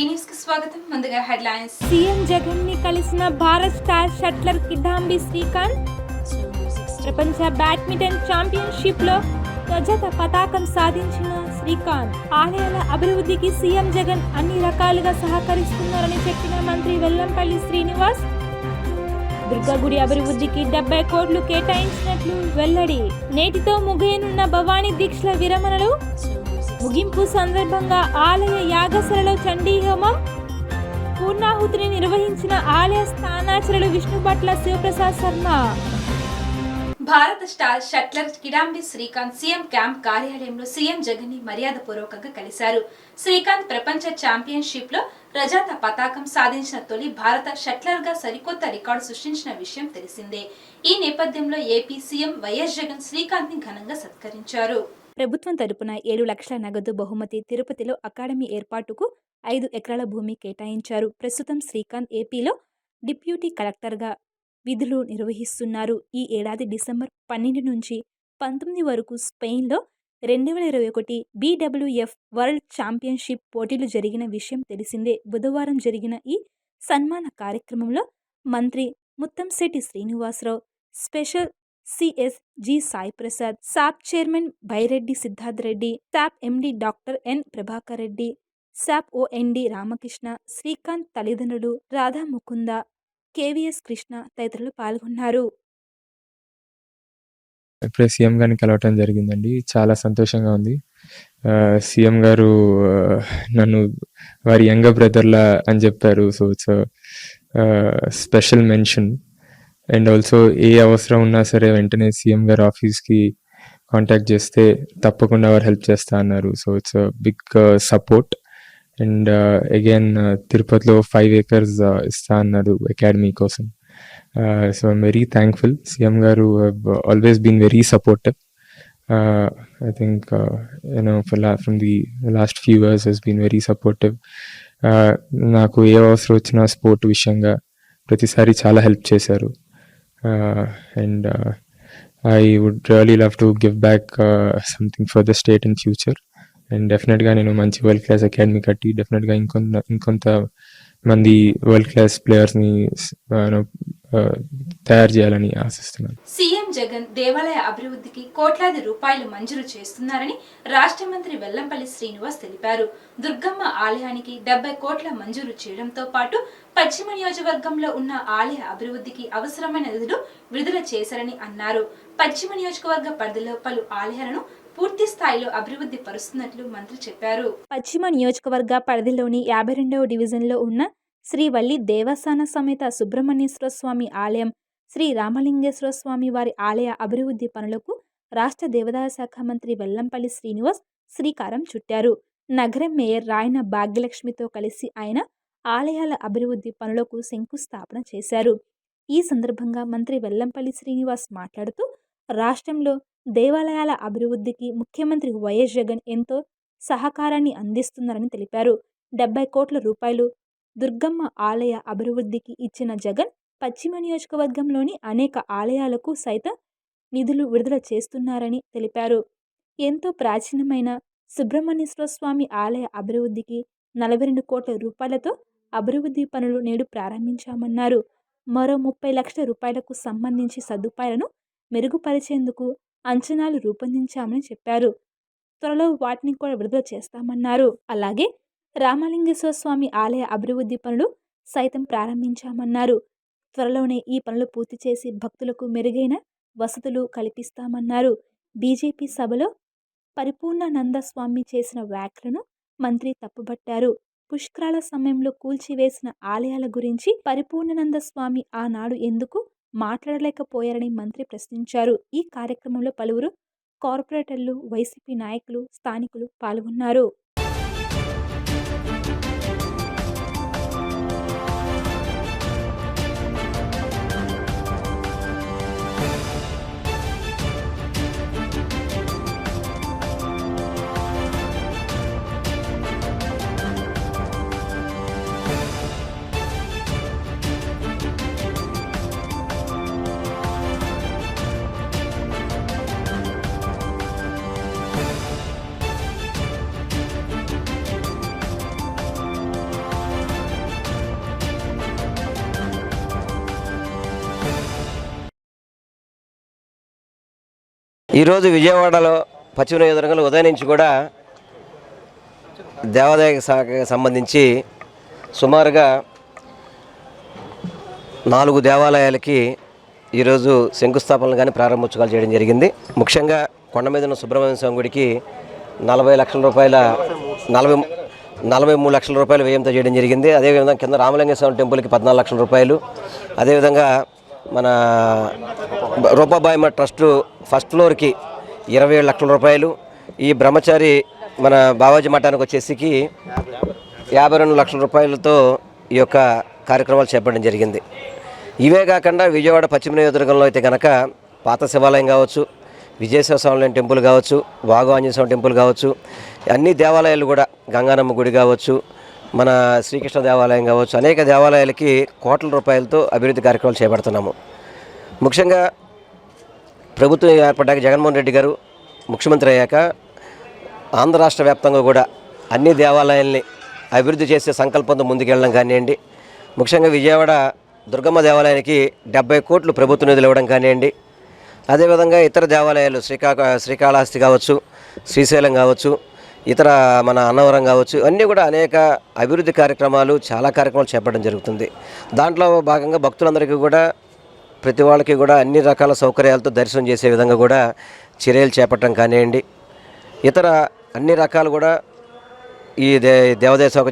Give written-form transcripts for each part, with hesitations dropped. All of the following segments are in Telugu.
టీ న్యూస్ కి స్వాగతం. ముందుగా హెడ్లైన్స్. సీఎం జగన్ ని కలిసిన భారత్ స్టార్ షట్లర్ కిదాంబి శ్రీకాంత్. ప్రపంచ బ్యాడ్మింటన్ ఛాంపియన్షిప్ లో రజత పతాకం సాధించిన శ్రీకాంత్. ఆలయాల అభివృద్ధికి సీఎం జగన్ అన్ని రకాలుగా సహకరిస్తున్నారని చెప్పిన మంత్రి వెల్లంపల్లి శ్రీనివాస్. దుర్గగుడి అభివృద్ధికి 70 కోట్లు కేటాయించినట్లు వెల్లడి. నేటితో ముగియనున్న భవానీ దీక్షల విరమణలు. ముగింపు సందర్భంగా ఆలయ యాగశాలలో చండీ హోమం. పూర్ణాహుతిని నిర్వహించిన ఆలయ స్థానాచార్యులు విష్ణుభట్ల శివప్రసాద్ శర్మ. భారత star shuttler Kidambi Srikanth CM camp కార్యాలయంలో సీఎం జగన్ ని మర్యాదపూర్వకంగా కలిశారు. శ్రీకాంత్ ప్రపంచ ఛాంపియన్షిప్ లో రజత పతాకం సాధించిన తొలి భారత షట్లర్ గా సరికొత్త రికార్డు సృష్టించిన విషయం తెలిసిందే. ఈ నేపథ్యంలో AP CM YS Jagan Srikanth ని ఘనంగా సత్కరించారు. ప్రభుత్వం తరపున 7 లక్షల నగదు బహుమతి. తిరుపతిలో అకాడమీ ఏర్పాటుకు 5 ఎకరాల భూమి కేటాయించారు. ప్రస్తుతం శ్రీకాంత్ ఏపీలో డిప్యూటీ కలెక్టర్గా విధులు నిర్వహిస్తున్నారు. ఈ ఏడాది డిసెంబర్ 12 నుంచి 19 వరకు స్పెయిన్లో 2021 BWF వరల్డ్ ఛాంపియన్షిప్ పోటీలు జరిగిన విషయం తెలిసిందే. బుధవారం జరిగిన ఈ సన్మాన కార్యక్రమంలో మంత్రి Muttamsetti Srinivasarao, special CS G Sai Prasad, SAAP chairman Byreddy Siddharth Reddy, SAAP MD doctor N Prabhakar Reddy, SAAP OND Ramakrishna, Srikanth తల్లిదండ్రులు రాధా ముకుంద, కేవీఎస్ కృష్ణ తదితరులు పాల్గొన్నారు. ఇప్పుడే సీఎం గారిని కలవటం జరిగిందండి. చాలా సంతోషంగా ఉంది. సీఎం గారు నన్ను వారి యంగర్ బ్రదర్లా అని చెప్పారు. So it's special mention. And also a అవసరం ఉన్నా సరే వెంటనే సీఎం గారు ఆఫీస్కి కాంటాక్ట్ చేస్తే తప్పకుండా వారు హెల్ప్ చేస్తా అన్నారు. So it's big support. And again తిరుపతిలో 5 acres ఇస్తా అన్నారు అకాడమీ కోసం. So I'm very thankful. CM గారు always been very supportive. I think from the last few years has been very supportive. నాకు ఏ అవసరం వచ్చినా స్పోర్ట్ విషయంగా ప్రతిసారి చాలా హెల్ప్ చేశారు. And I would really love to give back something for the state in future. And డెఫినెట్గా నేను మంచి వరల్డ్ క్లాస్ అకాడమీ కట్టి డెఫినెట్గా ఇంకొంత మంది వరల్డ్ క్లాస్ ప్లేయర్స్ని తయారు చేయాలని ఆశిస్తున్నాను. సీఎం జగన్ దేవాలయ అభివృద్ధికి కోట్లాది రూపాయలు మంజూరు చేస్తున్నారని రాష్ట్ర మంత్రి వెల్లంపల్లి శ్రీనివాస్ తెలిపారు. దుర్గమ్మ ఆలయానికి 70 కోట్ల మంజూరు చేయడంతో పాటు పశ్చిమ నియోజకవర్గంలో ఉన్న ఆలయ అభివృద్ధికి అవసరమైన నిధులు విడుదల చేశారని అన్నారు. పశ్చిమ నియోజకవర్గ పరిధిలో పలు ఆలయాలను పూర్తి స్థాయిలో అభివృద్ధి పరుస్తున్నట్లు మంత్రి చెప్పారు. పశ్చిమ నియోజకవర్గ పరిధిలోని 52వ డివిజన్లో ఉన్న శ్రీ వల్లి దేవస్థాన సమేత సుబ్రహ్మణ్యేశ్వర స్వామి ఆలయం, శ్రీ రామలింగేశ్వర స్వామి వారి ఆలయ అభివృద్ధి పనులకు రాష్ట్ర దేవాదాయ శాఖ మంత్రి వెల్లంపల్లి శ్రీనివాస్ శ్రీకారం చుట్టారు. నగరం మేయర్ రాయన భాగ్యలక్ష్మితో కలిసి ఆయన ఆలయాల అభివృద్ధి పనులకు శంకుస్థాపన చేశారు. ఈ సందర్భంగా మంత్రి వెల్లంపల్లి శ్రీనివాస్ మాట్లాడుతూ రాష్ట్రంలో దేవాలయాల అభివృద్ధికి ముఖ్యమంత్రి వైఎస్ జగన్ ఎంతో సహకారాన్ని అందిస్తున్నారని తెలిపారు. 70 కోట్ల రూపాయలు దుర్గమ్మ ఆలయ అభివృద్ధికి ఇచ్చిన జగన్ పశ్చిమ నియోజకవర్గంలోని అనేక ఆలయాలకు సైతం నిధులు విడుదల చేస్తున్నారని తెలిపారు. ఎంతో ప్రాచీనమైన సుబ్రహ్మణ్యేశ్వర స్వామి ఆలయ అభివృద్ధికి 42 కోట్ల రూపాయలతో అభివృద్ధి పనులు నేడు ప్రారంభించామన్నారు. మరో 30 లక్షల రూపాయలకు సంబంధించి సదుపాయాలను మెరుగుపరిచేందుకు అంచనాలు రూపొందించామని చెప్పారు. త్వరలో వాటిని కూడా విడుదల చేస్తామన్నారు. అలాగే రామలింగేశ్వర స్వామి ఆలయ అభివృద్ధి పనులు సైతం ప్రారంభించామన్నారు. త్వరలోనే ఈ పనులు పూర్తి చేసి భక్తులకు మెరుగైన వసతులు కల్పిస్తామన్నారు. బీజేపీ సభలో పరిపూర్ణానంద స్వామి చేసిన వ్యాఖ్యలను మంత్రి తప్పుబట్టారు. పుష్కరాల సమయంలో కూల్చివేసిన ఆలయాల గురించి పరిపూర్ణానంద స్వామి ఆనాడు ఎందుకు మాట్లాడలేకపోయారని మంత్రి ప్రశ్నించారు. ఈ కార్యక్రమంలో పలువురు కార్పొరేటర్లు, వైసీపీ నాయకులు, స్థానికులు పాల్గొన్నారు. ఈరోజు విజయవాడలో పశ్చిమ నియోజకవర్గంలో ఉదయం నుంచి కూడా దేవాదాయ శాఖకు సంబంధించి సుమారుగా 4 దేవాలయాలకి ఈరోజు శంకుస్థాపనలు కానీ ప్రారంభోత్సవాలు చేయడం జరిగింది. ముఖ్యంగా కొండ మీద ఉన్న సుబ్రహ్మణ్య స్వామి గుడికి 40 లక్షల రూపాయల 43 లక్షల రూపాయల వ్యయంతో చేయడం జరిగింది. అదేవిధంగా కింద రామలింగ స్వామి టెంపుల్కి 14 లక్షల రూపాయలు, అదేవిధంగా మన రూపాబాయమ్మ ట్రస్టు ఫస్ట్ ఫ్లోర్కి 27 లక్షల రూపాయలు, ఈ బ్రహ్మచారి మన బావాజీ మఠానికి వచ్చేసికి 52 లక్షల రూపాయలతో ఈ యొక్క కార్యక్రమాలు చేపట్టడం జరిగింది. ఇవే కాకుండా విజయవాడ పశ్చిమ నియోజకవర్గంలో అయితే కనుక పాత శివాలయం కావచ్చు, విజయేశ్వర స్వామి టెంపుల్ కావచ్చు, వాగు ఆంజనేయ స్వామి టెంపుల్ కావచ్చు, అన్ని దేవాలయాలు కూడా గంగానమ్మ గుడి కావచ్చు, మన శ్రీకృష్ణ దేవాలయం కావచ్చు, అనేక దేవాలయాలకి కోట్ల రూపాయలతో అభివృద్ధి కార్యక్రమాలు చేపడుతున్నాము. ముఖ్యంగా ప్రభుత్వం ఏర్పడ్డాక జగన్మోహన్ రెడ్డి గారు ముఖ్యమంత్రి అయ్యాక ఆంధ్ర రాష్ట్ర వ్యాప్తంగా కూడా అన్ని దేవాలయాల్ని అభివృద్ధి చేసే సంకల్పంతో ముందుకెళ్ళడం కానివ్వండి, ముఖ్యంగా విజయవాడ దుర్గమ్మ దేవాలయానికి 70 కోట్లు ప్రభుత్వ నిధులు ఇవ్వడం కానివ్వండి, అదేవిధంగా ఇతర దేవాలయాలు శ్రీకాళహస్తి కావచ్చు, శ్రీశైలం కావచ్చు, ఇతర మన అన్నవరం కావచ్చు, అన్నీ కూడా అనేక అభివృద్ధి కార్యక్రమాలు చాలా కార్యక్రమాలు చేపట్టడం జరుగుతుంది. దాంట్లో భాగంగా భక్తులందరికీ కూడా ప్రతి వాళ్ళకి కూడా అన్ని రకాల సౌకర్యాలతో దర్శనం చేసే విధంగా కూడా చర్యలు చేపట్టడం కానివ్వండి, ఇతర అన్ని రకాలు కూడా ఈ దేవాదాయ శాఖ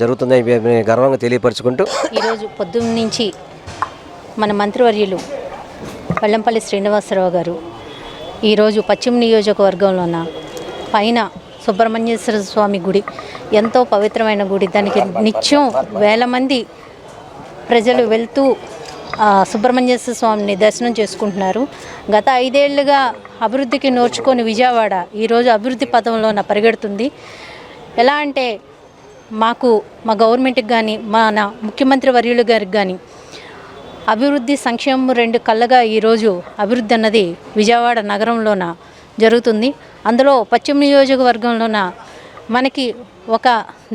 జరుగుతుందని గర్వంగా తెలియపరుచుకుంటూ ఈరోజు పొద్దున్న నుంచి మన మంత్రివర్యులు వెల్లంపల్లి శ్రీనివాసరావు గారు ఈరోజు పశ్చిమ నియోజకవర్గంలోన పైన సుబ్రహ్మణ్యేశ్వర స్వామి గుడి ఎంతో పవిత్రమైన గుడి, దానికి నిత్యం వేల మంది ప్రజలు వెళ్తూ సుబ్రహ్మణ్యేశ్వర స్వామిని దర్శనం చేసుకుంటున్నారు. గత 5 ఏళ్లుగా అభివృద్ధికి నోచుకొని విజయవాడ ఈరోజు అభివృద్ధి పథంలోన పరిగెడుతుంది. ఎలా అంటే మాకు మా గవర్నమెంట్కి కానీ మన ముఖ్యమంత్రి వర్యులు గారికి కానీ అభివృద్ధి సంక్షేమం 2 కళ్ళగా ఈరోజు అభివృద్ధి అన్నది విజయవాడ నగరంలోన జరుగుతుంది. అందులో పశ్చిమ నియోజకవర్గంలోన మనకి ఒక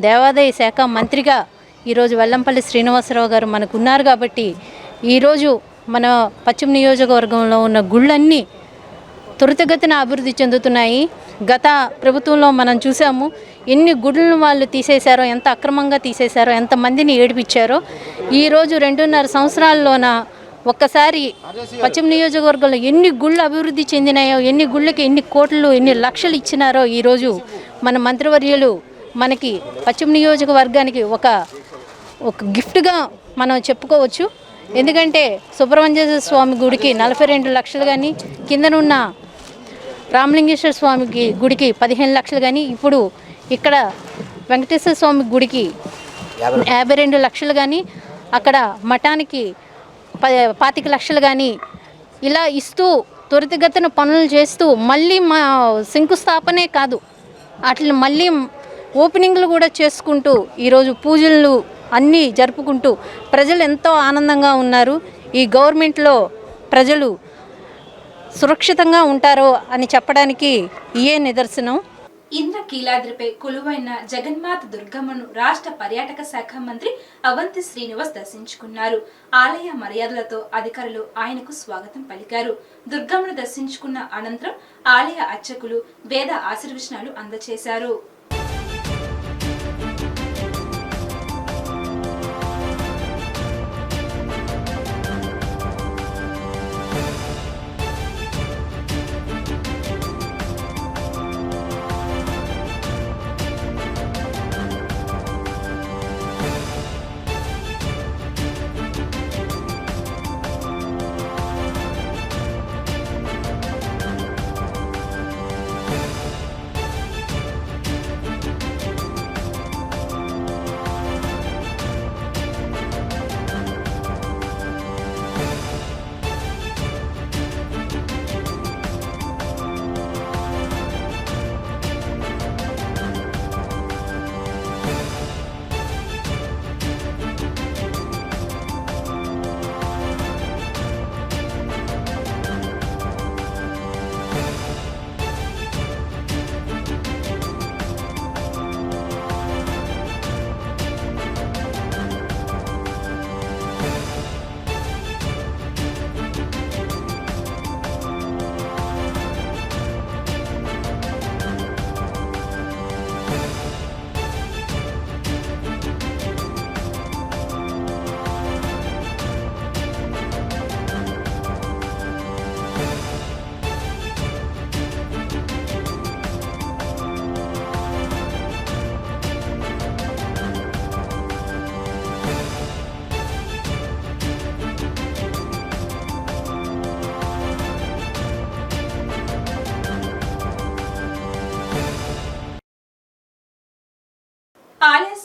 దేవాదాయ శాఖ మంత్రిగా ఈరోజు వెల్లంపల్లి శ్రీనివాసరావు గారు మనకు ఉన్నారు కాబట్టి ఈరోజు మన పశ్చిమ నియోజకవర్గంలో ఉన్న గుళ్ళన్నీ త్వరితగతిన అభివృద్ధి చెందుతున్నాయి. గత ప్రభుత్వంలో మనం చూసాము ఎన్ని గుడులను వాళ్ళు తీసేశారో, ఎంత అక్రమంగా తీసేశారో, ఎంతమందిని ఏడిపించారో. ఈరోజు 2.5 సంవత్సరాల్లోన ఒక్కసారి పశ్చిమ నియోజకవర్గంలో ఎన్ని గుళ్ళు అభివృద్ధి చెందినాయో, ఎన్ని గుళ్ళకి ఎన్ని కోట్లు ఎన్ని లక్షలు ఇచ్చినారో ఈరోజు మన మంత్రివర్యులు మనకి పశ్చిమ నియోజకవర్గానికి ఒక గిఫ్ట్గా మనం చెప్పుకోవచ్చు. ఎందుకంటే సుబ్రహ్మణ్యేశ్వర స్వామి గుడికి 42 లక్షలు కానీ, కిందనున్న రామలింగేశ్వర స్వామికి గుడికి 15 లక్షలు కానీ, ఇప్పుడు ఇక్కడ వెంకటేశ్వర స్వామి గుడికి 52 లక్షలు కానీ, అక్కడ మఠానికి 25 లక్షలు కానీ ఇలా ఇస్తూ త్వరితగతిన పనులు చేస్తూ మళ్ళీ మా శంకుస్థాపనే కాదు అట్లా మళ్ళీ ఓపెనింగ్లు కూడా చేసుకుంటూ ఈరోజు పూజలు అన్నీ జరుపుకుంటూ ప్రజలు ఎంతో ఆనందంగా ఉన్నారు. ఈ గవర్నమెంట్లో ప్రజలు సురక్షితంగా ఉంటారో అని చెప్పడానికి ఇయే నిదర్శనం. ఇంద్రకీలాద్రిపై కొలువైన జగన్మాత దుర్గమ్మను రాష్ట్ర పర్యాటక శాఖ మంత్రి అవంతి శ్రీనివాస్ దర్శించుకున్నారు. ఆలయ మర్యాదలతో అధికారులు ఆయనకు స్వాగతం పలికారు. దుర్గమ్మను దర్శించుకున్న అనంతరం ఆలయ అర్చకులు వేద ఆశీర్వచనాలు అందజేశారు.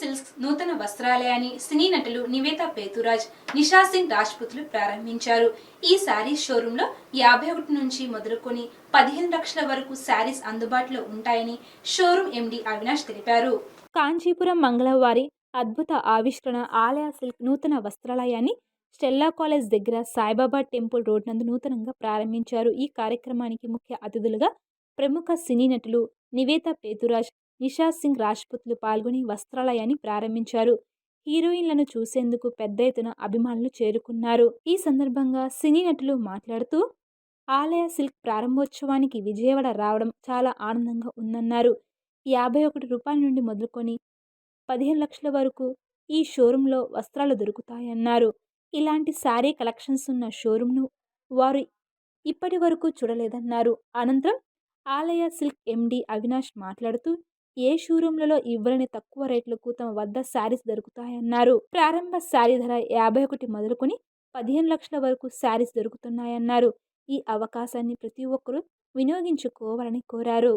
సిల్క్స్ నూతన వస్త్రాలయాన్ని సినీ నటులు నివేతా పేతురాజ్, నిషా సింగ్ రాజ్పుత్లు ప్రారంభించారు. ఈ శారీస్ షోరూంలో 51 నుంచి మొదలుకొని 15 లక్షల వరకు శారీస్ అందుబాటులో ఉంటాయని షోరూం ఎండీ అవినాష్ తెలిపారు. కాంచీపురం మంగళవారి అద్భుత ఆవిష్కరణ ఆలయ సిల్క్ నూతన వస్త్రాలయాన్ని స్టెల్లా కాలేజ్ దగ్గర సాయిబాబా టెంపుల్ రోడ్ నందు నూతనంగా ప్రారంభించారు. ఈ కార్యక్రమానికి ముఖ్య అతిథులుగా ప్రముఖ సినీ నటులు నివేతా పేతురాజ్, నిషా సింగ్ రాజ్పుత్లు పాల్గొని వస్త్రాలయాన్ని ప్రారంభించారు. హీరోయిన్లను చూసేందుకు పెద్ద ఎత్తున అభిమానులు చేరుకున్నారు. ఈ సందర్భంగా సినీ నటులు మాట్లాడుతూ ఆలయ సిల్క్ ప్రారంభోత్సవానికి విజయవాడ రావడం చాలా ఆనందంగా ఉందన్నారు. 51 రూపాయల నుండి మొదలుకొని 15 లక్షల వరకు ఈ షోరూంలో వస్త్రాలు దొరుకుతాయన్నారు. ఇలాంటి శారీ కలెక్షన్స్ ఉన్న షోరూంను వారు ఇప్పటి వరకు చూడలేదన్నారు. అనంతరం ఆలయ సిల్క్ ఎండీ అవినాష్ మాట్లాడుతూ ఏ షోరూంలలో ఇవ్వలేని తక్కువ రేట్లకు తమ వద్ద శారీస్ దొరుకుతాయన్నారు. ప్రారంభ శారీ ధర 51 మొదలుకొని 15 లక్షల వరకు శారీస్ దొరుకుతున్నాయన్నారు. ఈ అవకాశాన్ని ప్రతి ఒక్కరూ వినియోగించుకోవాలని కోరారు.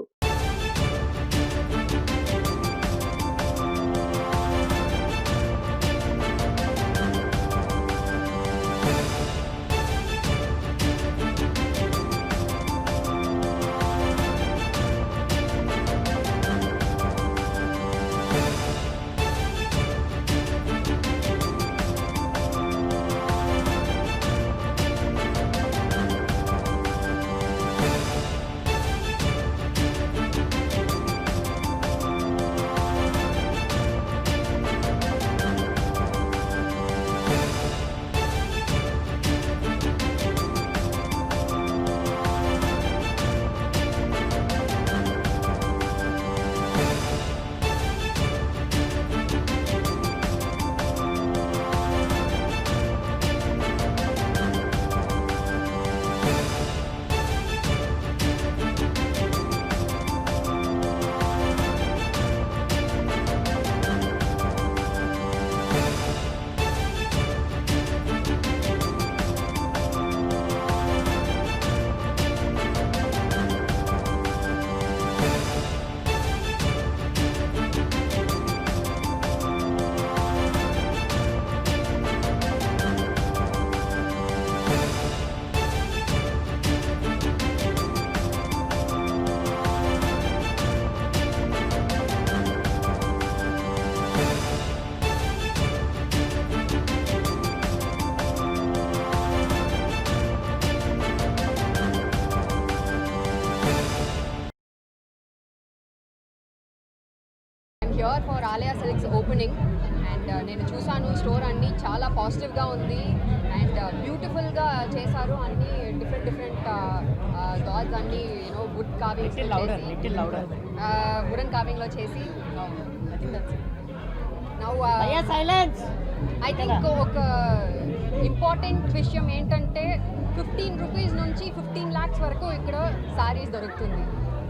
here for Alaya Silks opening and నేను చూసాను స్టోర్ అన్ని చాలా పాజిటివ్గా ఉంది అండ్ బ్యూటిఫుల్గా చేశారు. అన్ని డిఫరెంట్ డాల్స్ అన్ని వుడ్ కార్వింగ్ వుడెన్ కార్వింగ్లో చేసి నౌ ఐ థింక్ ఒక ఇంపార్టెంట్ విషయం ఏంటంటే 15 రూపీస్ నుంచి 15 lakhs వరకు ఇక్కడ సారీస్ దొరుకుతుంది.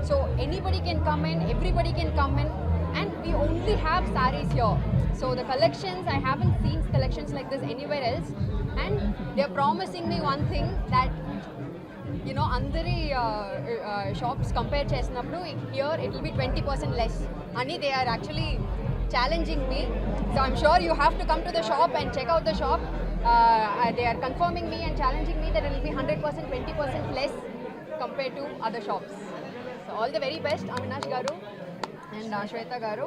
So anybody can come in, everybody can come in, and we only have sarees here. So the collections, I haven't seen collections like this anywhere else, and they're promising me one thing that andari shops compare chesnappudu here it will be 20% less. Ani they are actually challenging me, so I'm sure you have to come to the shop and check out the shop. They are confirming me and challenging me that it will be 100% 20% less compared to other shops. So all the very best Avinash garu and Shweta garu.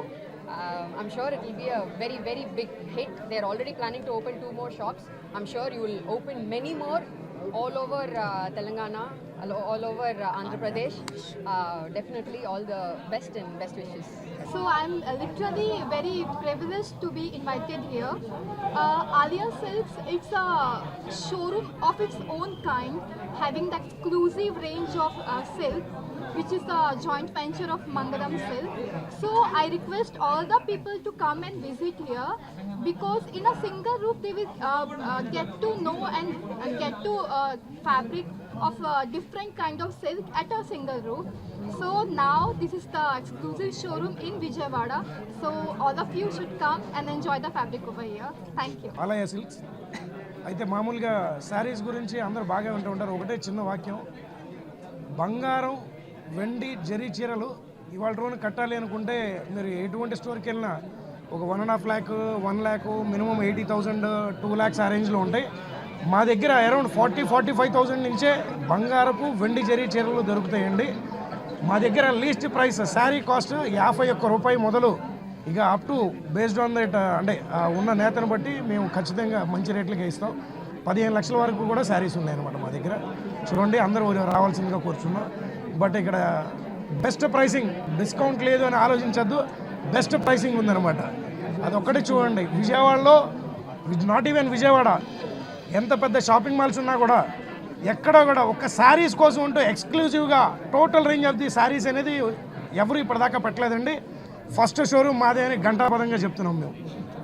I'm sure it will be a very, very big hit. They're already planning to open 2 more shops. I'm sure you will open many more all over Telangana, all over Andhra Pradesh. Definitely all the best and best wishes. So I'm literally very privileged to be invited here. Alaya Silks, it's a showroom of its own kind, having the exclusive range of silk, which is a joint venture of Mangalam Silk. So I request all the people to come and visit here, because in a single roof they will get to know and get to fabric of different kind of silk at a single roof. So now this is the exclusive showroom in Vijayawada. So all of you should come and enjoy the fabric over here. Thank you. Alaya Silks అయితే మామూలుగా శారీస్ గురించి అందరూ బాగా వింటూ ఉంటారు. ఒకటే చిన్న వాక్యం, బంగారం వెండి జరీ చీరలు ఇవాళ రోజున కట్టాలి అనుకుంటే మీరు ఎటువంటి స్టోర్కి వెళ్ళినా ఒక 1.5 lakh 1 lakh మినిమం 80,000 2 lakhs ఆ రేంజ్లో ఉంటాయి. మా దగ్గర అరౌండ్ 40-45,000 నుంచే బంగారపు వెండి జరీ చీరలు దొరుకుతాయండి. మా దగ్గర లీస్ట్ ప్రైస్ శారీ కాస్ట్ 51 రూపాయి మొదలు ఇక up to based on that అంటే ఉన్న నేతను బట్టి మేము ఖచ్చితంగా మంచి రేట్లకే ఇస్తాం. 15 లక్షల వరకు కూడా శారీస్ ఉన్నాయన్నమాట మా దగ్గర. చూడండి, అందరూ రావాల్సిందిగా కోరుచున్నాం. బట్ ఇక్కడ బెస్ట్ ప్రైసింగ్, డిస్కౌంట్ లేదు అని ఆలోచించద్దు, బెస్ట్ ప్రైసింగ్ ఉందన్నమాట. అదొక్కటి చూడండి. విజయవాడలో, నాట్ ఈవెన్ విజయవాడ, ఎంత పెద్ద షాపింగ్ మాల్స్ ఉన్నా కూడా ఎక్కడ కూడా ఒక్క శారీస్ కోసం ఉంటూ ఎక్స్క్లూజివ్గా total range of the saris అనేది ఎవరు ఇప్పటిదాకా పెట్టలేదండి. ఫస్ట్ షోరూమ్ మాదే అని ఘంటాపదంగా చెప్తున్నాం మేము.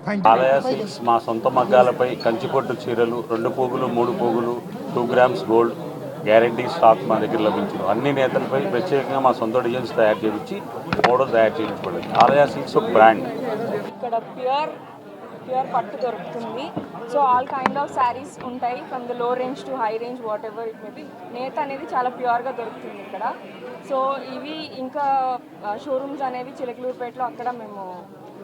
Thank you. ఆలయ సిల్క్స్ మా సొంత మగ్గాలపై కంచిపట్టు చీరలు 2 పోగులు 3 పోగులు 2 grams గోల్డ్ గ్యారంటీ స్టాక్ మా దగ్గర లభించను. అన్ని నేతలపై ప్రత్యేకంగా మా సొంత డిజైన్స్ తయారు చేయించి మోడల్ తయారు చేయించబడింది. ఆలయ సిల్క్స్ ఒక బ్రాండ్. ఇక్కడ ప్యూర్ పట్టు దొరుకుతుంది. So all kind of saris ఉంటాయి, from the low range to high range, what ever it may be. నేత అనేది చాలా ప్యూర్గా దొరుకుతుంది ఇక్కడ. సో ఇవి ఇంకా షోరూమ్స్ అనేవి చిలకలూరుపేటలో అక్కడ మేము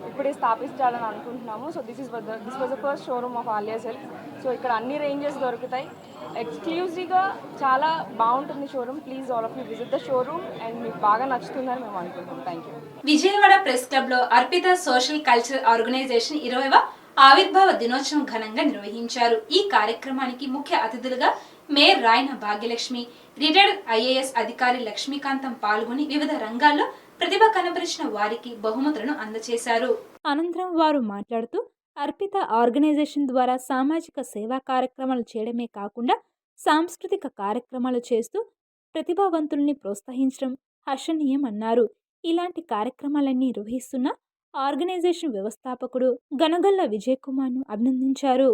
ఇప్పుడే స్థాపించాలని అనుకుంటున్నాము. So this was the first showroom of Alia silk. So ఇక్కడ అన్ని రేంజెస్ దొరుకుతాయి. ఎక్స్క్లూజివ్గా చాలా బాగుంటుంది showroom. Please all of you visit the showroom and మీకు బాగా నచ్చుతుందని మేము అనుకుంటున్నాం. Thank you. Vijayawada press club లో అర్పిత సోషల్ కల్చరల్ ఆర్గనైజేషన్ 20వ ఆవిర్భావ దినోత్సవం ఘనంగా నిర్వహించారు. ఈ కార్యక్రమానికి ముఖ్య అతిథులుగా మేయర్ రాయన భాగ్యలక్ష్మి, రిటైర్డ్ ఐఏఎస్ అధికారి లక్ష్మీకాంతం పాల్గొని వివిధ రంగాల్లో ప్రతిభ కనబరిచిన వారికి బహుమతులను అందజేశారు. అనంతరం వారు మాట్లాడుతూ అర్పిత ఆర్గనైజేషన్ ద్వారా సామాజిక సేవా కార్యక్రమాలు చేయడమే కాకుండా సాంస్కృతిక కార్యక్రమాలు చేస్తూ ప్రతిభావంతుల్ని ప్రోత్సహించడం హర్షణీయం అన్నారు. ఇలాంటి కార్యక్రమాలన్నీ నిర్వహిస్తున్న ఆర్గనైజేషన్ వ్యవస్థాపకుడు గనగల్ల విజయ్ కుమార్ను అభినందించారు.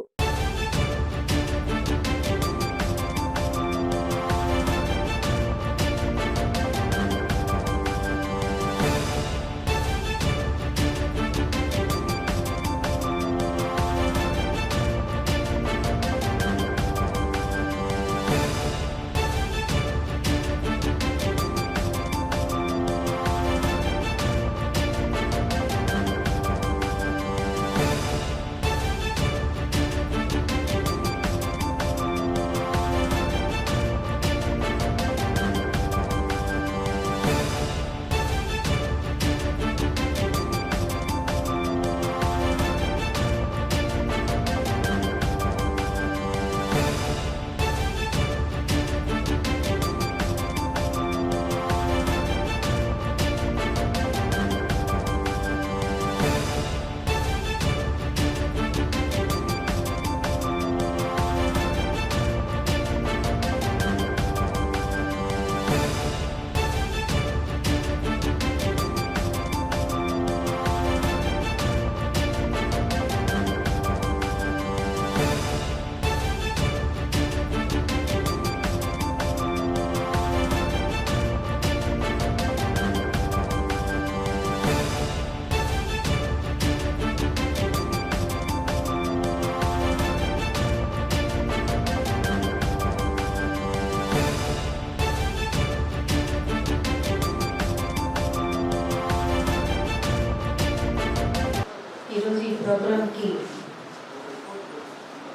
ఈరోజు ఈ ప్రోగ్రామ్కి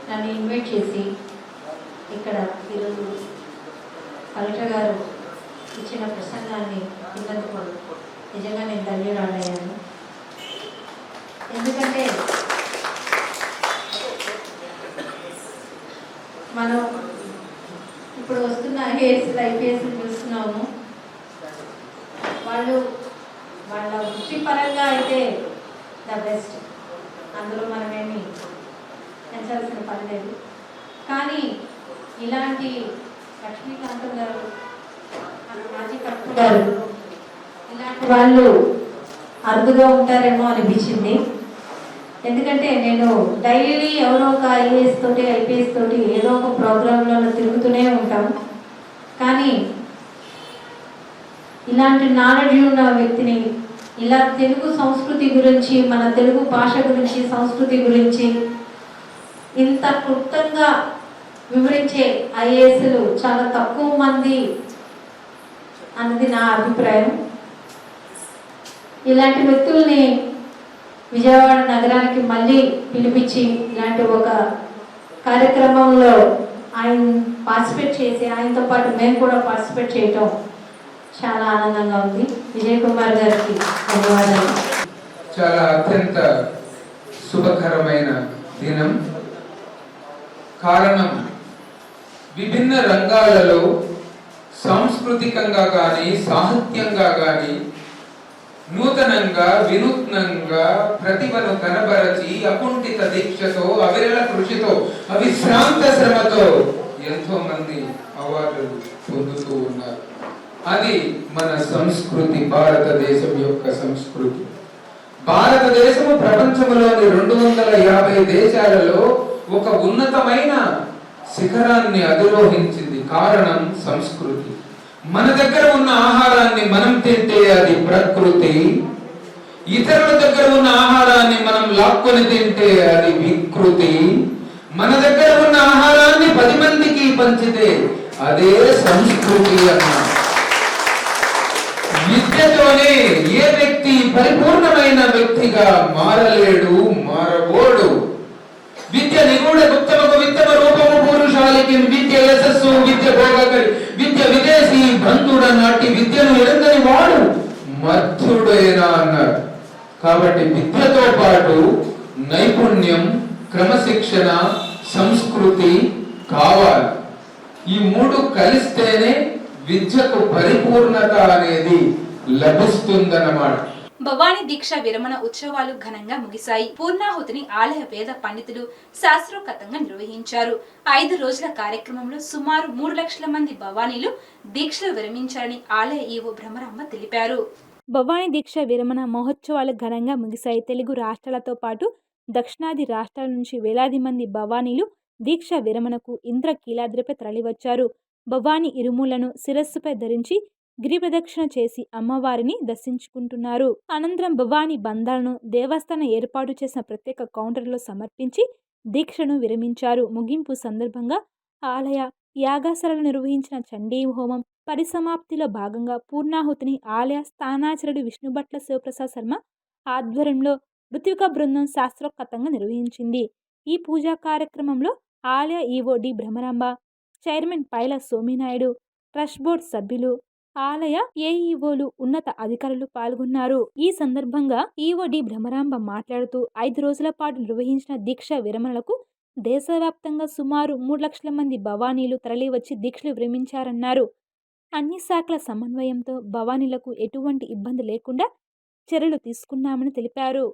నన్ను ఇన్వైట్ చేసి ఇక్కడ ఈరోజు కలెక్టర్ గారు ఇచ్చిన ప్రసంగాన్ని విన్నందుకు నిజంగా నేను ధన్యవాదాలయ్యాను. ఎందుకంటే మనం ఇప్పుడు వస్తున్న ఐఏఎస్ని చూస్తున్నాము. వాళ్ళ వృత్తిపరంగా అయితే ద బెస్ట్, అందులో మనమేమి పెంచాల్సిన పని లేదు. కానీ ఇలాంటి లక్ష్మీకాంతం గారు, మన మాజీ కలెక్టర్ గారు, ఇలాంటి వాళ్ళు అరుదుగా ఉంటారేమో అనిపించింది. ఎందుకంటే నేను డైలీ ఎవరో ఒక ఐఏఎస్ తోటి ఐపీఎస్ తోటి ఏదో ఒక ప్రోగ్రాంలో తిరుగుతూనే ఉంటాం. కానీ ఇలాంటి నాలెడ్జ్ ఉన్న వ్యక్తిని, ఇలా తెలుగు సంస్కృతి గురించి, మన తెలుగు భాష గురించి, సంస్కృతి గురించి ఇంత క్లుప్తంగా వివరించే ఐఏఎస్లు చాలా తక్కువ మంది అన్నది నా అభిప్రాయం. ఇలాంటి వ్యక్తుల్ని విజయవాడ నగరానికి మళ్ళీ పిలిపించి ఇలాంటి ఒక కార్యక్రమంలో ఆయన పార్టిసిపేట్ చేసి ఆయనతో పాటు మేము కూడా పార్టిసిపేట్ చేయటం చాలా ఆనందంగా ఉంది. విజయ్ కుమార్ గారికి ధన్యవాదాలు. చాలా అత్యంత శుభకరమైన దినం. కారణం విభిన్న రంగాలలో సాంస్కృతికంగా కానీ సాహిత్యంగా కానీ నూతనంగా వినూత్నంగా ప్రతిభను కనబరచి అకుంఠిత దీక్షతో అవిరళ కృషితో అవిశ్రాంత శ్రమతో ఎంతో మంది అవార్డులు పొందుతూ ఉన్నారు. అది మన సంస్కృతి, భారతదేశం యొక్క సంస్కృతి. భారతదేశము ప్రపంచంలోని 250 దేశాలలో ఒక ఉన్నతమైన శిఖరాన్ని అధిరోహించింది. కారణం సంస్కృతి. మన దగ్గర ఉన్న ఆహారాన్ని మనం తింటే అది ప్రకృతి, ఇతరుల దగ్గర ఉన్న ఆహారాన్ని మనం లాక్కొని తింటే అది వికృతి, మన దగ్గర ఉన్న ఆహారాన్ని 10 మందికి పంచితే అదే సంస్కృతి అన్నారు. విద్యతోనే ఏ వ్యక్తి పరిపూర్ణమైన వ్యక్తిగా మారలేడు, మారబోడు. విద్య నిగూఢ గుప్తమకు విత్తమ రూపము పురుషాలికి విద్య యశస్సు విద్య భోగకరి విద్య విదేశీ బంధుడ నాటి విద్యను ఎరుగని వాడు మధ్యుడైనా అన్నారు. కాబట్టి విద్యతో పాటు నైపుణ్యం, క్రమశిక్షణ, సంస్కృతి కావాలి. ఈ 3 కలిస్తేనే విద్యకు పరిపూర్ణత అనేది లభిస్తుందన్నమాట. భవానీ దీక్ష విరమణ ఉత్సవాలు ఘనంగా ముగిశాయి. పూర్ణాహుతిని ఆలయ వేద పండితులు శాస్త్రోక్తంగా నిర్వహించారు. 5 రోజుల కార్యక్రమంలో సుమారు 3 లక్షల మంది భవానీలు దీక్షలు విరమించారని ఆలయ ఈవో భ్రమరాంబ తెలిపారు. భవానీ దీక్ష విరమణ మహోత్సవాలు ఘనంగా ముగిశాయి. తెలుగు రాష్ట్రాలతో పాటు దక్షిణాది రాష్ట్రాల నుంచి వేలాది మంది భవానీలు దీక్ష విరమణకు ఇంద్రకీలాద్రిపై తరలివచ్చారు. భవానీ ఇరుములను శిరస్సుపై ధరించి గిరి ప్రదక్షిణ చేసి అమ్మవారిని దర్శించుకుంటున్నారు. అనంతరం భవానీ బంధాలను దేవస్థానం ఏర్పాటు చేసిన ప్రత్యేక కౌంటర్లో సమర్పించి దీక్షను విరమించారు. ముగింపు సందర్భంగా ఆలయ యాగశాలలో నిర్వహించిన చండీ హోమం పరిసమాప్తిలో భాగంగా పూర్ణాహుతిని ఆలయ స్థానాచార్యుడు విష్ణుభట్ల శివప్రసాద్ శర్మ ఆధ్వర్యంలో ఋత్విక బృందం శాస్త్రోక్తంగా నిర్వహించింది. ఈ పూజా కార్యక్రమంలో ఆలయ EO D Bhramaramba, chairman Paila Sominaidu, trust board సభ్యులు, ఆలయ ఏఈఓలు, ఉన్నత అధికారులు పాల్గొన్నారు. ఈ సందర్భంగా ఈవో డి భ్రమరాంబ మాట్లాడుతూ 5 రోజుల పాటు నిర్వహించిన దీక్ష విరమణలకు దేశవ్యాప్తంగా సుమారు 3 లక్షల మంది భవానీలు తరలివచ్చి దీక్షలు విరమించారన్నారు. అన్ని శాఖల సమన్వయంతో భవానీలకు ఎటువంటి ఇబ్బంది లేకుండా చర్యలు తీసుకున్నామని తెలిపారు.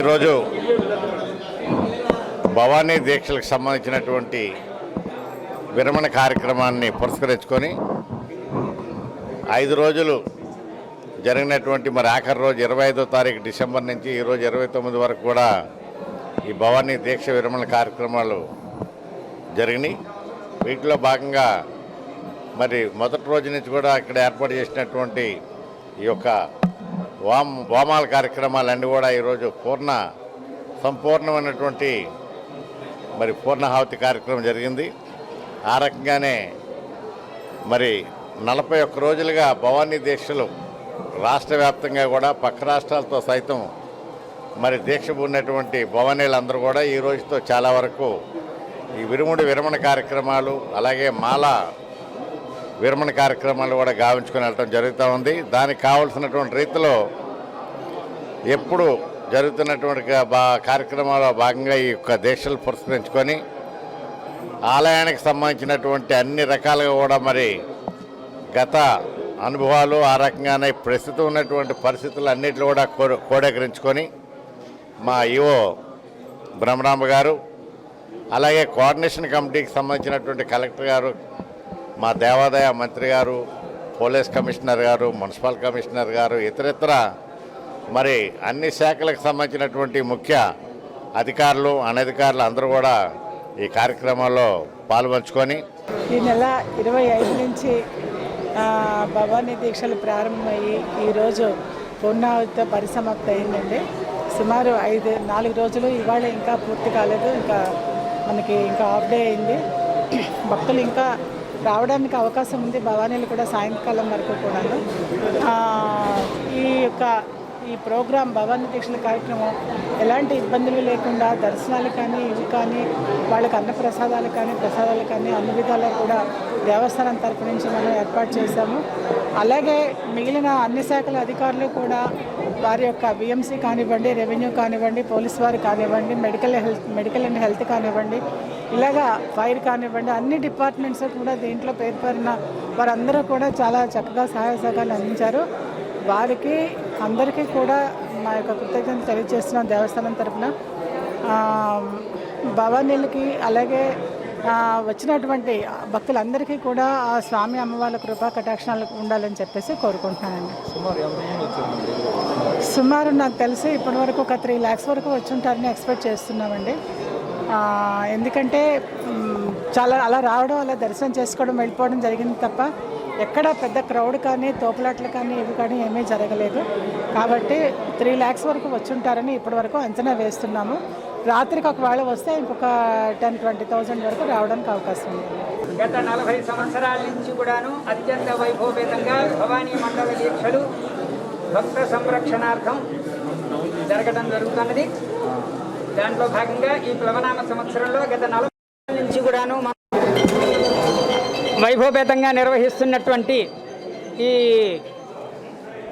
ఈరోజు భవానీ దీక్షలకు సంబంధించినటువంటి విరమణ కార్యక్రమాన్ని పురస్కరించుకొని 5 రోజులు జరిగినటువంటి మరి ఆఖరి రోజు 25వ తారీఖు డిసెంబర్ నుంచి ఈరోజు 29 వరకు కూడా ఈ భవానీ దీక్ష విరమణ కార్యక్రమాలు జరిగినాయి. వీటిలో భాగంగా మరి మొదటి రోజు నుంచి కూడా ఇక్కడ ఏర్పాటు చేసినటువంటి ఈ యొక్క హోమాల కార్యక్రమాలన్నీ కూడా ఈరోజు సంపూర్ణమైనటువంటి మరి పూర్ణాహుతి కార్యక్రమం జరిగింది. ఆ రకంగానే మరి 41 రోజులుగా భవానీ దీక్షలు రాష్ట్ర వ్యాప్తంగా కూడా పక్క రాష్ట్రాలతో సైతం మరి దీక్ష ఉన్నటువంటి భవానీలందరూ కూడా ఈ రోజుతో చాలా వరకు ఈ విరమణ కార్యక్రమాలు అలాగే మాల విరమణ కార్యక్రమాలు కూడా గావించుకొని వెళ్ళడం జరుగుతూ ఉంది. దానికి కావలసినటువంటి రీతిలో ఎప్పుడు జరుగుతున్నటువంటి కార్యక్రమాల్లో భాగంగా ఈ యొక్క దీక్షలు పురస్కరించుకొని ఆలయానికి సంబంధించినటువంటి అన్ని రకాలుగా కూడా మరి గత అనుభవాలు ఆ రకంగానే ప్రస్తుతం ఉన్నటువంటి పరిస్థితులు అన్నింటిలో కూడా కోడీకరించుకొని మా ఈవో బ్రహ్మరాంబ గారు అలాగే కోఆర్డినేషన్ కమిటీకి సంబంధించినటువంటి కలెక్టర్ గారు, మా దేవాదాయ మంత్రి గారు, పోలీస్ కమిషనర్ గారు, మున్సిపల్ కమిషనర్ గారు, ఇతరితర మరి అన్ని శాఖలకు సంబంధించినటువంటి ముఖ్య అధికారులు అనధికారులు అందరూ కూడా ఈ కార్యక్రమాల్లో పాల్పంచుకొని ఈ నెల 25 నుంచి భవానీ దీక్షలు ప్రారంభమయ్యి ఈరోజు పూర్ణాహుతితో పరిసమాప్తి అయిందండి. సుమారు 4 రోజులు, ఇవాళ ఇంకా పూర్తి కాలేదు, మనకి ఇంకా హాఫ్ డే అయింది. భక్తులు ఇంకా రావడానికి అవకాశం ఉంది, భవానీలు కూడా సాయంకాలం వరకు కూడాను. ఈ ప్రోగ్రాం భవానీ దీక్షల కార్యక్రమం ఎలాంటి ఇబ్బందులు లేకుండా దర్శనాలు కానీ ఇవి కానీ వాళ్ళకి ప్రసాదాలు కానీ అన్ని విధాలా కూడా దేవస్థానం తరపు నుంచి మనం ఏర్పాటు చేశాము. అలాగే మిగిలిన అన్ని శాఖల అధికారులు కూడా వారి యొక్క బిఎంసీ కానివ్వండి, రెవెన్యూ కానివ్వండి, పోలీస్ వారు కానివ్వండి, మెడికల్ అండ్ హెల్త్ కానివ్వండి, ఇలాగా ఫైర్ కానివ్వండి, అన్ని డిపార్ట్మెంట్స్ కూడా దీంట్లో పేర్కొన్న వారందరూ కూడా చాలా చక్కగా సహాయ సహకారాలు అందించారు. వారికి అందరికీ కూడా మా యొక్క కృతజ్ఞతలు తెలియజేస్తున్నాం దేవస్థానం తరఫున. భవానీలకి అలాగే వచ్చినటువంటి భక్తులందరికీ కూడా ఆ స్వామి అమ్మవార్ల కృపా కటాక్షాలు ఉండాలని చెప్పేసి కోరుకుంటున్నానండి. సుమారు నాకు తెలిసి ఇప్పటి వరకు ఒక 3 lakhs వరకు వచ్చి ఉంటారని ఎక్స్పెక్ట్ చేస్తున్నామండి. ఎందుకంటే చాలా అలా రావడం, అలా దర్శనం చేసుకోవడం, వెళ్ళిపోవడం జరిగింది తప్ప ఎక్కడ పెద్ద క్రౌడ్ కానీ తోపులాట్లు కానీ ఇవి కానీ ఏమీ జరగలేదు. కాబట్టి 3 lakhs వరకు వచ్చి ఉంటారని ఇప్పటి వరకు అంచనా వేస్తున్నాము. రాత్రికి ఒకవేళ వస్తే ఇంకొక 10-20,000 వరకు రావడానికి అవకాశం ఉంది. గత 40 సంవత్సరాల నుంచి కూడాను అత్యంత వైభవపేతంగా భవానీ మండల దీక్షలు భక్త సంరక్షణార్థం జరగడం జరుగుతున్నది. దాంట్లో భాగంగా ఈ ప్లవనామ సంవత్సరంలో గత 40 నుంచి కూడాను వైభవపేతంగా నిర్వహిస్తున్నటువంటి ఈ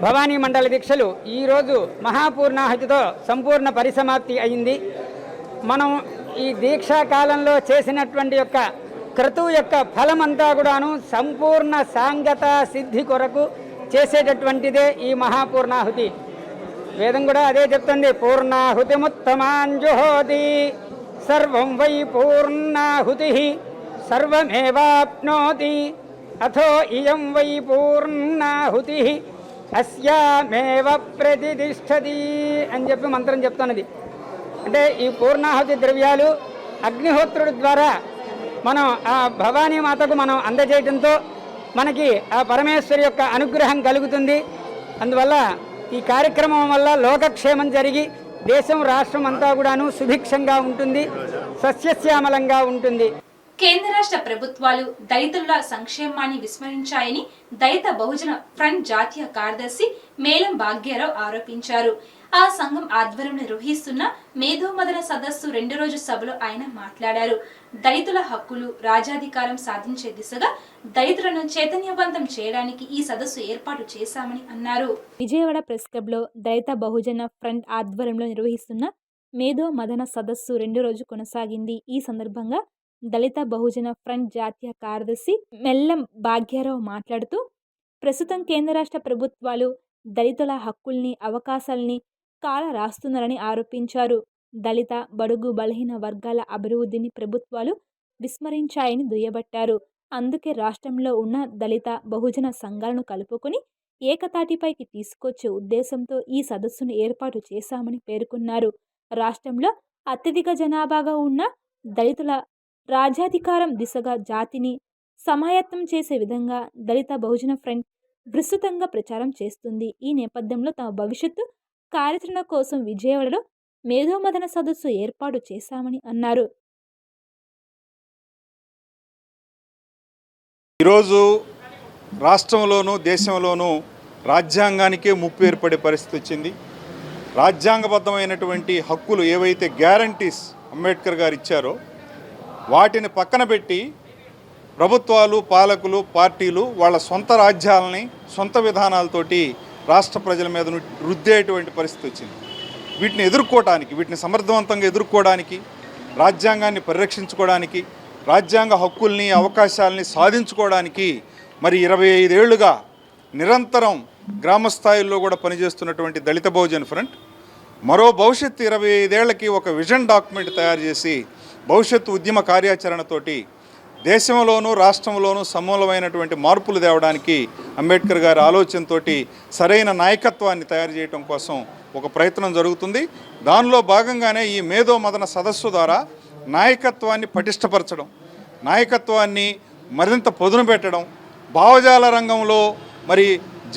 భవానీ మండల దీక్షలు ఈరోజు మహాపూర్ణాహుతితో సంపూర్ణ పరిసమాప్తి అయింది. మనం ఈ దీక్షా కాలంలో చేసినటువంటి యొక్క క్రతువు యొక్క ఫలమంతా కూడాను సంపూర్ణ సాంగత సిద్ధి కొరకు చేసేటటువంటిదే ఈ మహాపూర్ణాహుతి. వేదం కూడా అదే చెప్తుంది, పూర్ణాహుతిముత్తమాంజుహోతి సర్వం వై పూర్ణాహుతి సర్వమేవాప్నోతి అథో ఇయం వై పూర్ణాహుతి అస్యామేవ ప్రతిష్టతి అని చెప్పి మంత్రం చెప్తున్నది. అంటే ఈ పూర్ణాహుతి ద్రవ్యాలు అగ్నిహోత్రుడి ద్వారా మనం ఆ భవానీ మాతకు మనం అందజేయడంతో మనకి ఆ పరమేశ్వరి యొక్క అనుగ్రహం కలుగుతుంది. అందువల్ల ఈ కార్యక్రమం వల్ల లోకక్షేమం జరిగి దేశం రాష్ట్రం అంతా కూడాను సుభిక్షంగా ఉంటుంది, సస్యశ్యామలంగా ఉంటుంది. కేంద్ర రాష్ట్ర ప్రభుత్వాలు దళితుల సంక్షేమాన్ని విస్మరించాయని దళిత బహుజన ఫ్రంట్ జాతీయ కార్యదర్శి మేలం భాగ్యారావు ఆరోపించారు. ఆ సంఘం ఆధ్వర్యంలో నిర్వహిస్తున్న మేధోమదన సదస్సు 2 రోజు సభలో ఆయన మాట్లాడారు. దళితుల హక్కులు, రాజ్యాధికారం సాధించే దిశగా దళితులను చైతన్యవంతం చేయడానికి ఈ సదస్సు ఏర్పాటు చేశామని అన్నారు. విజయవాడ ప్రెస్ క్లబ్లో దళిత బహుజన ఫ్రంట్ ఆధ్వర్యంలో నిర్వహిస్తున్న మేధో మదన సదస్సు 2 రోజు కొనసాగింది. ఈ సందర్భంగా దళిత బహుజన ఫ్రంట్ జాతీయ కార్యదర్శి మెల్లం భాగ్యారావు మాట్లాడుతూ, ప్రస్తుతం కేంద్ర రాష్ట్ర ప్రభుత్వాలు దళితుల హక్కుల్ని, అవకాశాలని కాల రాస్తున్నారని ఆరోపించారు. దళిత, బడుగు, బలహీన వర్గాల అభివృద్ధిని ప్రభుత్వాలు విస్మరించాయని దుయ్యబట్టారు. అందుకే రాష్ట్రంలో ఉన్న దళిత, బహుజన సంఘాలను కలుపుకొని ఏకతాటిపైకి తీసుకొచ్చే ఉద్దేశంతో ఈ సదస్సును ఏర్పాటు చేశామని పేర్కొన్నారు. రాష్ట్రంలో అత్యధిక జనాభాగా ఉన్న దళితుల రాజ్యాధికారం దిశగా జాతిని సమాయత్తం చేసే విధంగా దళిత బహుజన ఫ్రంట్ విస్తృతంగా ప్రచారం చేస్తుంది. ఈ నేపథ్యంలో తమ భవిష్యత్తు కార్యాచరణ కోసం విజయవాడలో మేధోమథన సదస్సు ఏర్పాటు చేశామని అన్నారు. ఈరోజు రాష్ట్రంలోనూ దేశంలోనూ రాజ్యాంగానికే ముప్పు ఏర్పడే పరిస్థితి వచ్చింది. రాజ్యాంగబద్ధమైనటువంటి హక్కులు ఏవైతే గ్యారంటీస్ అంబేద్కర్ గారు ఇచ్చారో వాటిని పక్కన పెట్టి ప్రభుత్వాలు, పాలకులు, పార్టీలు వాళ్ళ సొంత రాజ్యాలని సొంత విధానాలతోటి రాష్ట్ర ప్రజల మీద రుద్దేటువంటి పరిస్థితి వచ్చింది. వీటిని ఎదుర్కోవడానికి, వీటిని సమర్థవంతంగా ఎదుర్కోవడానికి, రాజ్యాంగాన్ని పరిరక్షించుకోవడానికి, రాజ్యాంగ హక్కుల్ని, అవకాశాలని సాధించుకోవడానికి మరి 25 ఏళ్లుగా నిరంతరం గ్రామ స్థాయిల్లో కూడా పనిచేస్తున్నటువంటి దళిత బహుజన్ ఫ్రంట్ మరో భవిష్యత్తు 25 ఏళ్లకి ఒక విజన్ డాక్యుమెంట్ తయారు చేసి భవిష్యత్తు ఉద్యమ కార్యాచరణతోటి దేశంలోనూ రాష్ట్రంలోనూ సమూలమైనటువంటి మార్పులు తేవడానికి అంబేద్కర్ గారి ఆలోచనతోటి సరైన నాయకత్వాన్ని తయారు చేయడం కోసం ఒక ప్రయత్నం జరుగుతుంది. దానిలో భాగంగానే ఈ మేధో మదన సదస్సు ద్వారా నాయకత్వాన్ని పటిష్టపరచడం, నాయకత్వాన్ని మరింత పదును పెట్టడం, భావజాల రంగంలో మరి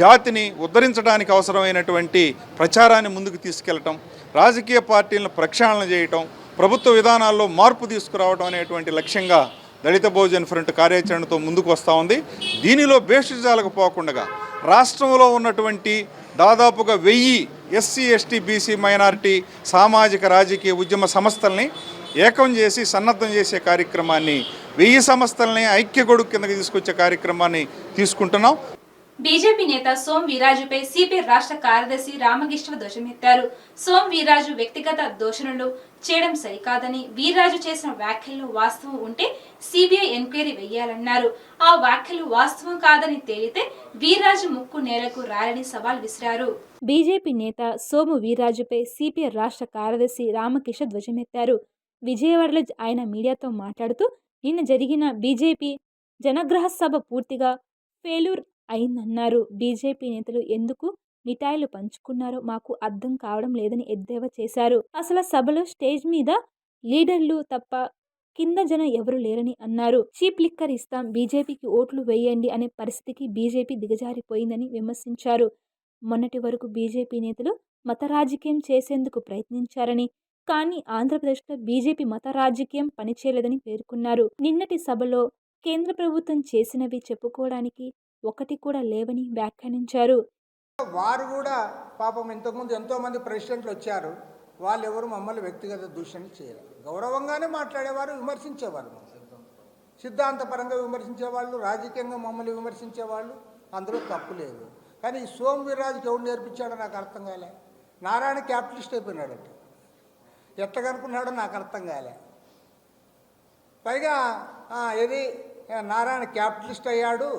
జాతిని ఉద్ధరించడానికి అవసరమైనటువంటి ప్రచారాన్ని ముందుకు తీసుకెళ్లటం, రాజకీయ పార్టీలను ప్రక్షాళన చేయటం, ప్రభుత్వ విధానాల్లో మార్పు తీసుకురావడం అనేటువంటి లక్ష్యంగా దళిత బహుజన్ ఫ్రంట్ కార్యాచరణతో ముందుకు వస్తూ ఉంది. దీనిలో బేషజాలకు పోకుండా రాష్ట్రంలో ఉన్నటువంటి దాదాపుగా 1000 ఎస్సీ, ఎస్టీ, బీసీ, మైనారిటీ సామాజిక రాజకీయ ఉద్యమ సంస్థల్ని ఏకం చేసి సన్నద్ధం చేసే కార్యక్రమాన్ని, 1000 సంస్థల్ని ఐక్యగొడుగు కిందకి తీసుకొచ్చే కార్యక్రమాన్ని తీసుకుంటున్నాం. బీజేపీ నేత సోమ్ వీర్రాజుపై సిపిఐ రాష్ట్ర కార్యదర్శి రామకృష్ణ ధ్వజమెత్తారు. సోమ్ వీర్రాజు వ్యక్తిగత దోషణలు చేయడం సరికాదని, వీర్రాజు చేసిన వ్యాఖ్యల్లో వాస్తవం ఉంటే సిబిఐ ఎంక్వైరీ వేయాలన్నారు. ఆ వ్యాఖ్యలు వాస్తవం కాదని తేలితే వీర్రాజు ముక్కు నేలకు రాలని సవాల్ విసిరారు. బీజేపీ నేత సోము వీర్రాజుపై సిపిఐ రాష్ట్ర కార్యదర్శి రామకృష్ణ ధ్వజమెత్తారు. విజయవాడలో ఆయన మీడియాతో మాట్లాడుతూ, నిన్న జరిగిన బీజేపీ జనగ్రహ సభ పూర్తిగా ఫెయిల్యూర్ అయిందన్నారు. బీజేపీ నేతలు ఎందుకు మిఠాయిలు పంచుకున్నారో మాకు అర్థం కావడం లేదని ఎద్దేవా చేశారు. అసలు సభలో స్టేజ్ మీద లీడర్లు తప్ప కింద జనం ఎవరు లేరని అన్నారు. చీప్ లిక్కర్ ఇస్తాం, బీజేపీకి ఓట్లు వేయండి అనే పరిస్థితికి బీజేపీ దిగజారిపోయిందని విమర్శించారు. మొన్నటి వరకు బీజేపీ నేతలు మత రాజకీయం చేసేందుకు ప్రయత్నించారని, కానీ ఆంధ్రప్రదేశ్లో బీజేపీ మత రాజకీయం పనిచేయలేదని పేర్కొన్నారు. నిన్నటి సభలో కేంద్ర ప్రభుత్వం చేసినవి చెప్పుకోవడానికి ఒకటి కూడా లేవని వ్యాఖ్యానించారు. వారు కూడా పాపం ఇంతకుముందు ఎంతోమంది ప్రెసిడెంట్లు వచ్చారు, వాళ్ళు ఎవరు మమ్మల్ని వ్యక్తిగత దూషణలు చేయరు. గౌరవంగానే మాట్లాడేవారు, విమర్శించేవారు, సిద్ధాంతపరంగా విమర్శించేవాళ్ళు, రాజకీయంగా మమ్మల్ని విమర్శించేవాళ్ళు, అందులో తప్పు లేదు. కానీ ఈ సోమ్ వీర్రాజుకి ఎవరు నేర్పించాడో నాకు అర్థం కాలే. నారాయణ క్యాపిటలిస్ట్ అయిపోయినాడట, ఎట్లా కనుక్కున్నాడో నాకు అర్థం కాలే. పైగా ఏది నారాయణ క్యాపిటలిస్ట్ అయ్యాడు,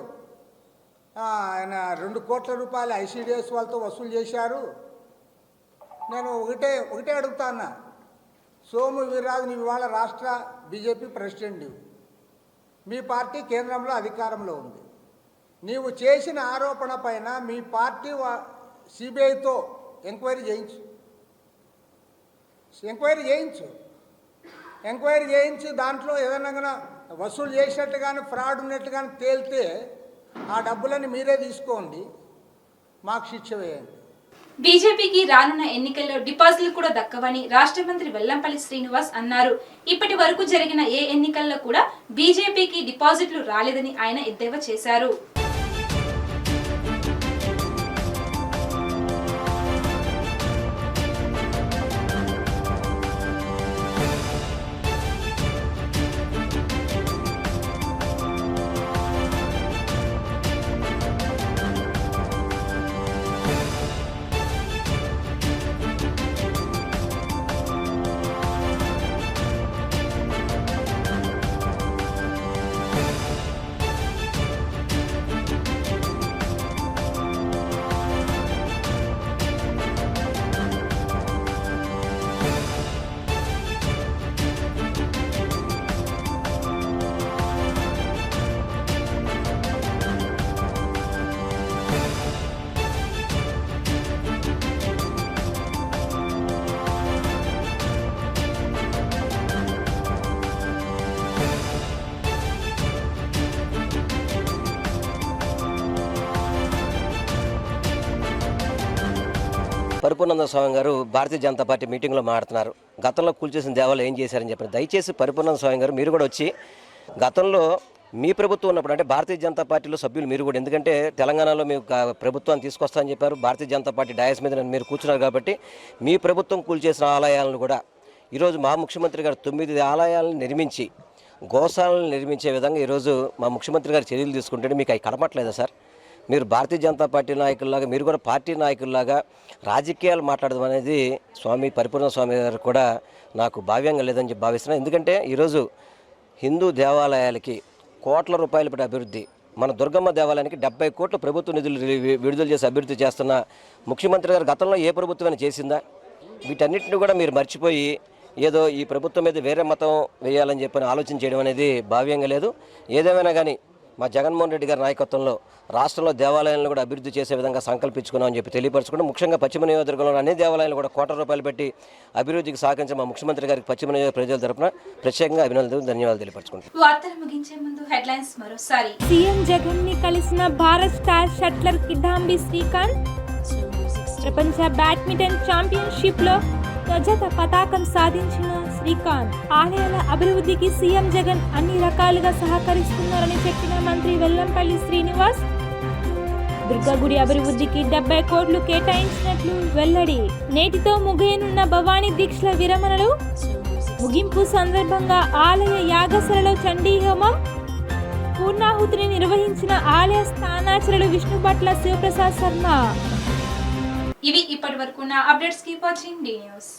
ఆయన 2 కోట్ల రూపాయలు ఐసీడీఎస్ వాళ్ళతో వసూలు చేశారు. నేను ఒకటే అడుగుతాను, సోము వీర్రాజు నీవు ఇవాళ రాష్ట్ర బీజేపీ ప్రెసిడెంట్, మీ పార్టీ కేంద్రంలో అధికారంలో ఉంది. నీవు చేసిన ఆరోపణ పైన మీ పార్టీ సిబిఐతో ఎంక్వైరీ చేయించు. దాంట్లో ఏదైనా వసూలు చేసినట్టు కానీ ఫ్రాడ్ ఉన్నట్టు కానీ తేలితే ఆ డబ్బులని మీరే తీసుకోండి, మాకు శిక్ష వేయండి. బీజేపీకి రానున్న ఎన్నికల్లో డిపాజిట్లు కూడా దక్కవని రాష్ట్ర మంత్రి వెల్లంపల్లి శ్రీనివాస్ అన్నారు. ఇప్పటి వరకు జరిగిన ఏ ఎన్నికల్లో కూడా బీజేపీకి డిపాజిట్లు రాలేదని ఆయన ఎద్దేవా చేశారు. పరిపూర్ణానంద స్వామి గారు భారతీయ జనతా పార్టీ మీటింగ్లో మాట్లాడుతున్నారు. గతంలో కూల్చేసిన దేవాలయం ఏం చేశారని చెప్పారు. దయచేసి పరిపూర్ణానంద స్వామి గారు మీరు కూడా వచ్చి గతంలో మీ ప్రభుత్వం ఉన్నప్పుడు అంటే భారతీయ జనతా పార్టీలో సభ్యులు మీరు కూడా, ఎందుకంటే తెలంగాణలో మేము ప్రభుత్వాన్ని తీసుకొస్తామని చెప్పారు. భారతీయ జనతా పార్టీ డయాస్ మీద మీరు కూర్చున్నారు కాబట్టి మీ ప్రభుత్వం కూల్చేసిన ఆలయాలను కూడా ఈరోజు మా ముఖ్యమంత్రి గారు 9 ఆలయాలను నిర్మించి గోశాలను నిర్మించే విధంగా ఈరోజు మా ముఖ్యమంత్రి గారు చర్యలు తీసుకుంటే మీకు అవి కనపట్లేదా సార్? మీరు భారతీయ జనతా పార్టీ నాయకుల్లాగా మీరు కూడా పార్టీ నాయకుల్లాగా రాజకీయాలు మాట్లాడడం అనేది స్వామి పరిపూర్ణ స్వామి గారు కూడా నాకు భావ్యంగా లేదని చెప్పి భావిస్తున్నాను. ఎందుకంటే ఈరోజు హిందూ దేవాలయాలకి కోట్ల రూపాయలు పెట్టి అభివృద్ధి, మన దుర్గమ్మ దేవాలయానికి 70 కోట్ల ప్రభుత్వ నిధులు విడుదల చేసి అభివృద్ధి చేస్తున్న ముఖ్యమంత్రి గారు గతంలో ఏ ప్రభుత్వమైనా చేసిందా? వీటన్నిటిని కూడా మీరు మర్చిపోయి ఏదో ఈ ప్రభుత్వం మీద వేరే మతం వేయాలని చెప్పని ఆలోచన చేయడం అనేది భావ్యంగా లేదు. ఏదేమైనా కానీ మా జగన్మోహన్ రెడ్డి గారి నాయకత్వంలో రాష్ట్రంలో దేవాలయాలను కూడా అభివృద్ధి చేసే విధంగా సంకల్పించుకున్నామని చెప్పి తెలియపరచుకుంటూ, ముఖ్యంగా పశ్చిమ నియోజకవర్గంలో అన్ని దేవాలయాలు కూడా కోట్ల రూపాయలు పెట్టి అభివృద్ధికి సహకరించిన మా ముఖ్యమంత్రి గారికి పశ్చిమ నియోజక ప్రజల తరపున ప్రత్యేకంగా అభినందనలు ధన్యవాదాలు తెలియపరచుకుంటున్నాను. వార్తలు ముగించే ముందు హెడ్లైన్స్ మరోసారి. సీఎం జగన్ ని కలిసిన భారత్ స్టార్ షట్లర్ కిదాంబి శ్రీకాంత్. ప్రపంచ బ్యాడ్మింటన్ ఛాంపియన్షిప్ లో రజత పతాకం సాధించిన శ్రీకాంత్. ఆలయాల అభివృద్ధికి సీఎం జగన్ అన్ని రకాలుగా సహకరిస్తున్నారని చెప్పిన మంత్రి వెల్లంపల్లి శ్రీనివాస్. దుర్గగుడి అభివృద్ధికి 70 కోట్లు కేటాయించినట్లు వెల్లడి. నేటితో ముగియనున్న భవానీ దీక్షల విరమణలు. ముగింపు సందర్భంగా ఆలయ యాగశాలలో చండీ హోమం. పూర్ణాహుతిని నిర్వహించిన ఆలయ స్థానాచార్యులు విష్ణుభట్ల శివప్రసాద్ శర్మ. ఇవి ఇప్పటి వరకు నా updates. Keep watching the news.